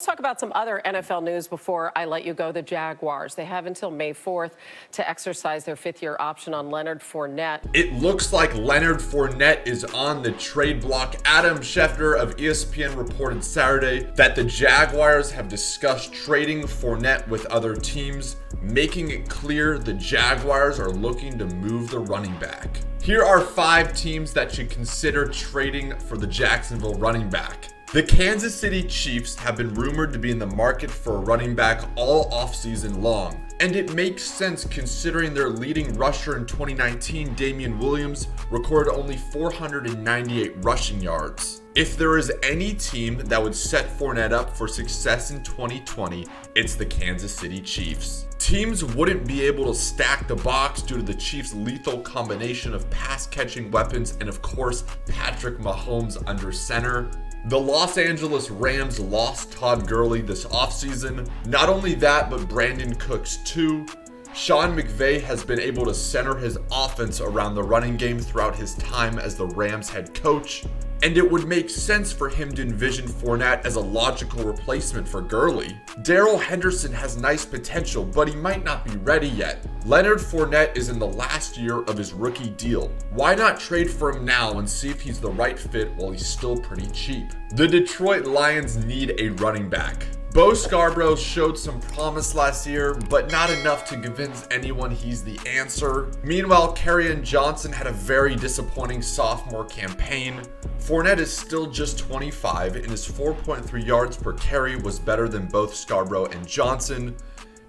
Let's talk about some other NFL news before I let you go. The Jaguars, they have until May 4th to exercise their fifth-year option on Leonard Fournette. It looks like Leonard Fournette is on the trade block. Adam Schefter of ESPN reported Saturday that the Jaguars have discussed trading Fournette with other teams, making it clear the Jaguars are looking to move the running back. Here are 5 teams that should consider trading for the Jacksonville running back. The Kansas City Chiefs have been rumored to be in the market for a running back all offseason long, and it makes sense considering their leading rusher in 2019, Damian Williams, recorded only 498 rushing yards. If there is any team that would set Fournette up for success in 2020, it's the Kansas City Chiefs. Teams wouldn't be able to stack the box due to the Chiefs' lethal combination of pass-catching weapons and, of course, Patrick Mahomes under center. The Los Angeles Rams lost Todd Gurley this offseason. Not only that, but Brandon Cooks too. Sean McVay has been able to center his offense around the running game throughout his time as the Rams head coach, and it would make sense for him to envision Fournette as a logical replacement for Gurley. Darrell Henderson has nice potential, but he might not be ready yet. Leonard Fournette is in the last year of his rookie deal. Why not trade for him now and see if he's the right fit while he's still pretty cheap? The Detroit Lions need a running back. Bo Scarborough showed some promise last year, but not enough to convince anyone he's the answer. Meanwhile, Kerryon Johnson had a very disappointing sophomore campaign. Fournette is still just 25, and his 4.3 yards per carry was better than both Scarborough and Johnson.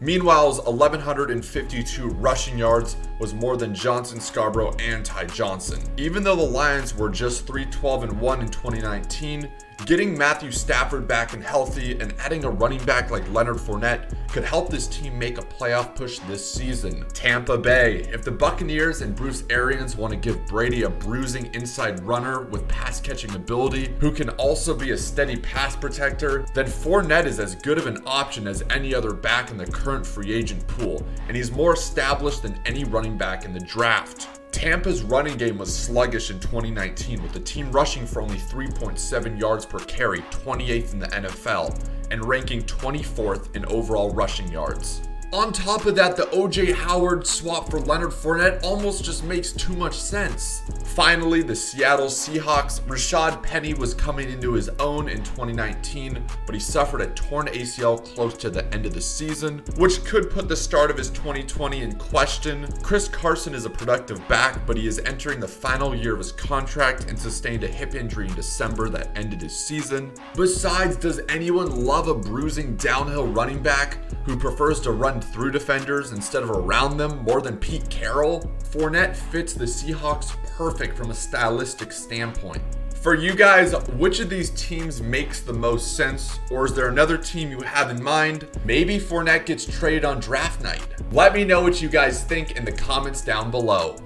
Meanwhile, his 1,152 rushing yards was more than Johnson, Scarborough, and Ty Johnson. Even though the Lions were just 3-12-1 in 2019, getting Matthew Stafford back and healthy and adding a running back like Leonard Fournette could help this team make a playoff push this season. Tampa Bay. If the Buccaneers and Bruce Arians want to give Brady a bruising inside runner with pass-catching ability who can also be a steady pass protector, then Fournette is as good of an option as any other back in the current free agent pool, and he's more established than any running back in the draft. Tampa's running game was sluggish in 2019, with the team rushing for only 3.7 yards per carry, 28th in the NFL, and ranking 24th in overall rushing yards. On top of that, the O.J. Howard swap for Leonard Fournette almost just makes too much sense. Finally, the Seattle Seahawks. Rashad Penny was coming into his own in 2019, but he suffered a torn ACL close to the end of the season, which could put the start of his 2020 in question. Chris Carson is a productive back, but he is entering the final year of his contract and sustained a hip injury in December that ended his season. Besides, does anyone love a bruising downhill running back who prefers to run through defenders instead of around them more than Pete Carroll? Fournette fits the Seahawks perfect from a stylistic standpoint. For you guys, which of these teams makes the most sense? Or is there another team you have in mind? Maybe Fournette gets traded on draft night. Let me know what you guys think in the comments down below.